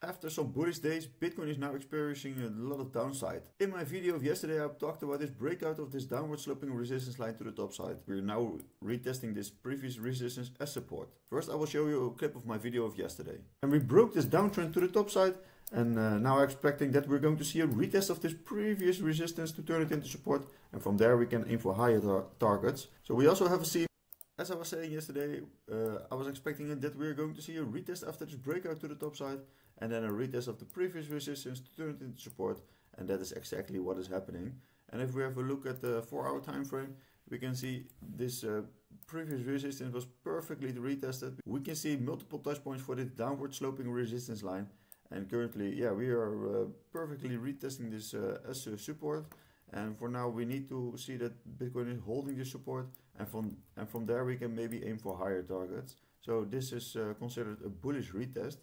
After some bullish days, Bitcoin is now experiencing a lot of downside. In my video of yesterday, I talked about this breakout of this downward sloping resistance line to the top side. We're now retesting this previous resistance as support. First, I will show you a clip of my video of yesterday. And we broke this downtrend to the top side, and now I'm expecting that we're going to see a retest of this previous resistance to turn it into support, and from there we can aim for higher targets. So we also have a CME. As I was saying yesterday, I was expecting that we're going to see a retest after this breakout to the top side, and then a retest of the previous resistance to turn it into support, and that is exactly what is happening. And if we have a look at the 4-hour time frame, we can see this previous resistance was perfectly retested. We can see multiple touch points for this downward sloping resistance line, and currently, yeah, we are perfectly retesting this as a support. And for now, we need to see that Bitcoin is holding this support, and from there we can maybe aim for higher targets. So this is considered a bullish retest.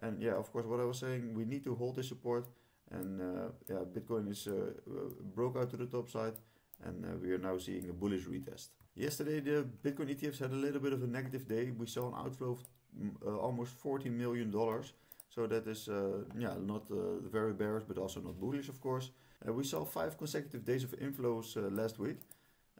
And yeah, of course, what I was saying, we need to hold this support, and yeah, Bitcoin is broke out to the top side, and we are now seeing a bullish retest. Yesterday, the Bitcoin ETFs had a little bit of a negative day. We saw an outflow of almost $40 million. So that is yeah, not very bearish, but also not bullish, of course. We saw 5 consecutive days of inflows last week,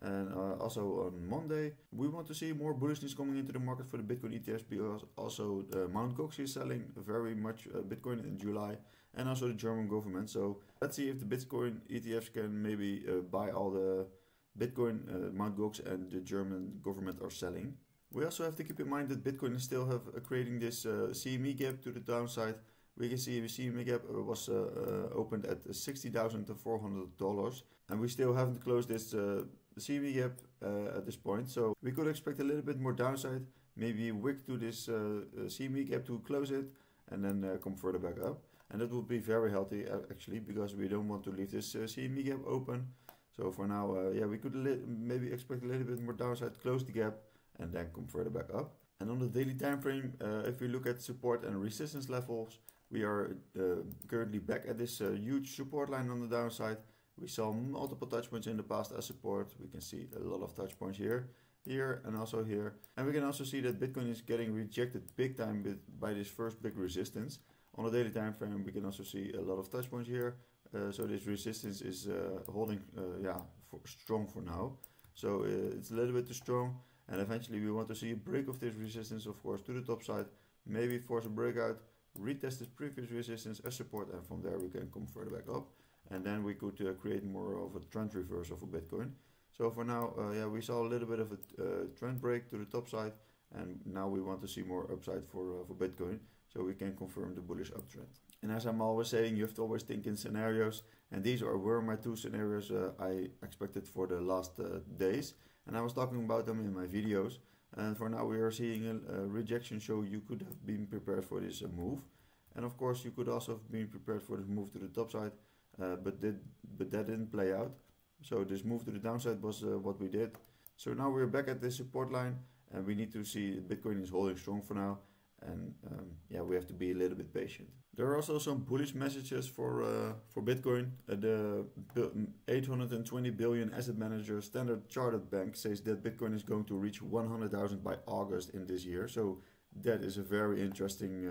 and also on Monday. We want to see more bullishness coming into the market for the Bitcoin ETFs, because also Mt. Gox is selling very much Bitcoin in July, and also the German government. So let's see if the Bitcoin ETFs can maybe buy all the Bitcoin Mt. Gox and the German government are selling. We also have to keep in mind that Bitcoin is still creating this CME gap to the downside. We can see the CME gap was opened at $60,400, and we still haven't closed this CME gap at this point. So we could expect a little bit more downside, maybe a wick to this CME gap to close it, and then come further back up. And that would be very healthy actually, because we don't want to leave this CME gap open. So for now, yeah, we could maybe expect a little bit more downside, close the gap, and then come further back up. And on the daily time frame, if we look at support and resistance levels, we are currently back at this huge support line on the downside. We saw multiple touch points in the past as support. We can see a lot of touch points here, and also here. And we can also see that Bitcoin is getting rejected big time by this first big resistance. On the daily time frame, we can also see a lot of touch points here. So this resistance is holding yeah, strong for now. So it's a little bit too strong. And eventually we want to see a break of this resistance, of course, to the top side. Maybe force a breakout, retest this previous resistance as support, and from there we can come further back up. And then we could create more of a trend reversal for Bitcoin. So for now, yeah, we saw a little bit of a trend break to the top side, and now we want to see more upside for Bitcoin, so we can confirm the bullish uptrend. And as I'm always saying, you have to always think in scenarios, and these were my 2 scenarios I expected for the last days, and I was talking about them in my videos. And for now we are seeing a rejection, so you could have been prepared for this move. And of course you could also have been prepared for this move to the top side, but that didn't play out. So this move to the downside was what we did. So now we're back at this support line, and we need to see Bitcoin is holding strong for now. And yeah, we have to be a little bit patient. There are also some bullish messages for Bitcoin. The 820 billion asset manager Standard Chartered Bank says that Bitcoin is going to reach 100,000 by August in this year. So that is a very interesting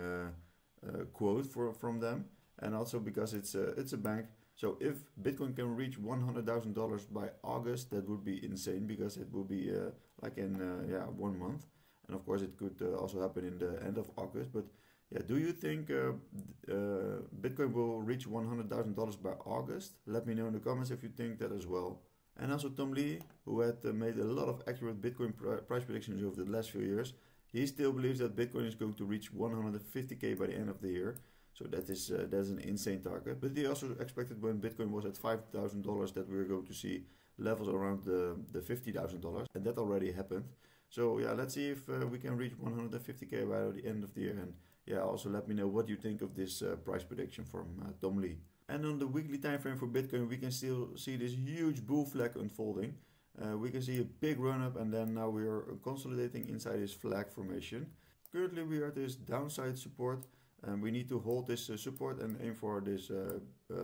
quote from them, and also because it's a bank. So if Bitcoin can reach $100,000 by August, that would be insane, because it will be like in yeah, 1 month. And of course it could also happen in the end of August. But yeah, do you think Bitcoin will reach $100,000 by August? Let me know in the comments if you think that as well. And also Tom Lee, who had made a lot of accurate Bitcoin price predictions over the last few years, he still believes that Bitcoin is going to reach 150k by the end of the year. So that's an insane target. But he also expected when Bitcoin was at $5,000 that we were going to see levels around the $50,000, and that already happened. So yeah, let's see if we can reach 150k by the end of the year. And yeah, also let me know what you think of this price prediction from Tom Lee. And on the weekly time frame for Bitcoin, we can still see this huge bull flag unfolding. We can see a big run up, and then now we are consolidating inside this flag formation. Currently we are at this downside support, and we need to hold this support and aim for this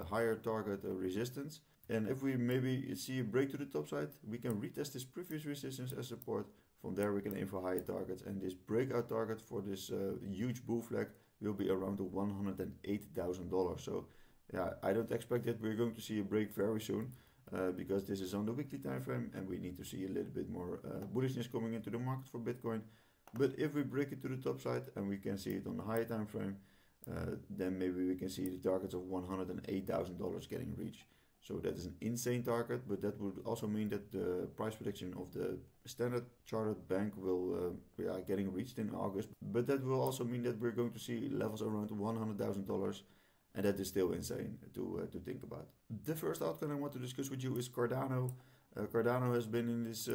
higher target resistance. And if we maybe see a break to the top side, we can retest this previous resistance as support. From there we can aim for higher targets, and this breakout target for this huge bull flag will be around the $108,000. So yeah, I don't expect that we're going to see a break very soon, because this is on the weekly time frame and we need to see a little bit more bullishness coming into the market for Bitcoin. But if we break it to the top side and we can see it on the higher time frame, then maybe we can see the targets of $108,000 getting reached. So that is an insane target, but that would also mean that the price prediction of the Standard Chartered Bank will getting reached in August. But that will also mean that we're going to see levels around $100,000, and that is still insane to think about. The first altcoin I want to discuss with you is Cardano. Cardano has been in this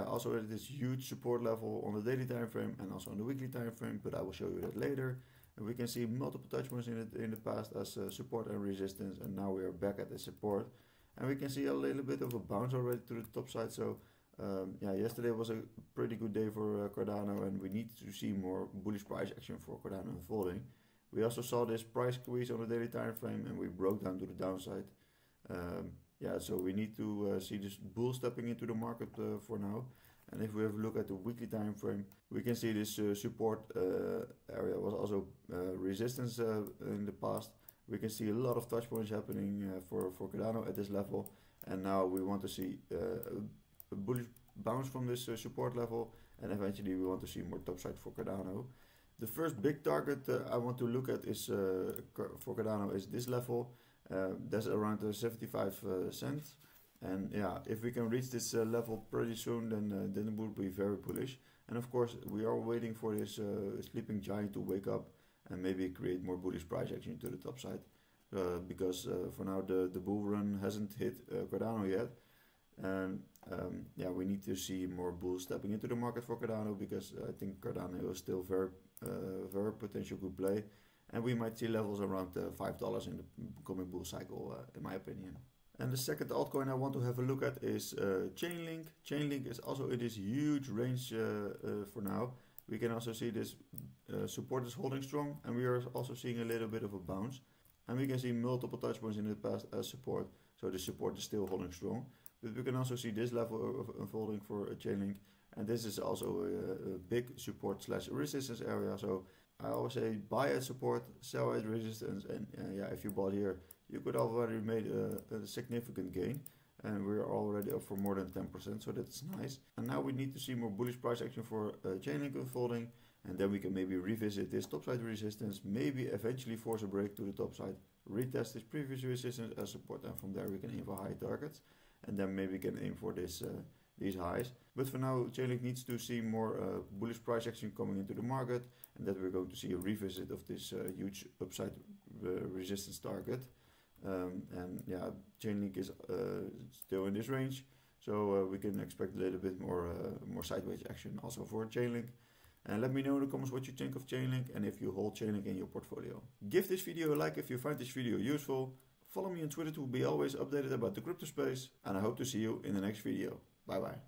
also at this huge support level on the daily time frame and also on the weekly time frame, but I will show you that later. And we can see multiple touch points in the past as support and resistance, and now we are back at the support, and we can see a little bit of a bounce already to the top side. So yesterday was a pretty good day for Cardano, and we need to see more bullish price action for Cardano unfolding. We also saw this price squeeze on the daily time frame, and we broke down to the downside. So we need to see this bull stepping into the market for now. And if we have a look at the weekly time frame, we can see this support area was also resistance in the past. We can see a lot of touch points happening for Cardano at this level, and now we want to see a bullish bounce from this support level, and eventually we want to see more topside for Cardano. The first big target I want to look at is for Cardano is this level. That's around 75 cents. And yeah, if we can reach this level pretty soon, then it would be very bullish. And of course, we are waiting for this sleeping giant to wake up and maybe create more bullish price action to the top side. Because for now, the bull run hasn't hit Cardano yet. And we need to see more bulls stepping into the market for Cardano, because I think Cardano is still very potential good play. And we might see levels around $5 in the coming bull cycle, in my opinion. And the second altcoin I want to have a look at is Chainlink. Chainlink is also in this huge range for now. We can also see this support is holding strong, and we are also seeing a little bit of a bounce. And we can see multiple touch points in the past as support, so the support is still holding strong. But we can also see this level of unfolding for Chainlink, and this is also a big support / resistance area. So I always say buy at support, sell at resistance, and if you bought here, you could already made a significant gain, and we're already up for more than 10%, so that's nice. And now we need to see more bullish price action for Chainlink unfolding, and then we can maybe revisit this topside resistance, maybe eventually force a break to the top side, retest this previous resistance as support, and from there we can aim for high targets, and then maybe can aim for this these highs. But for now, Chainlink needs to see more bullish price action coming into the market, and that we're going to see a revisit of this huge upside resistance target. Chainlink is still in this range, so we can expect a little bit more sideways action also for Chainlink. And let me know in the comments what you think of Chainlink and if you hold Chainlink in your portfolio. Give this video a like if you find this video useful. Follow me on Twitter to be always updated about the crypto space, and I hope to see you in the next video. Bye bye.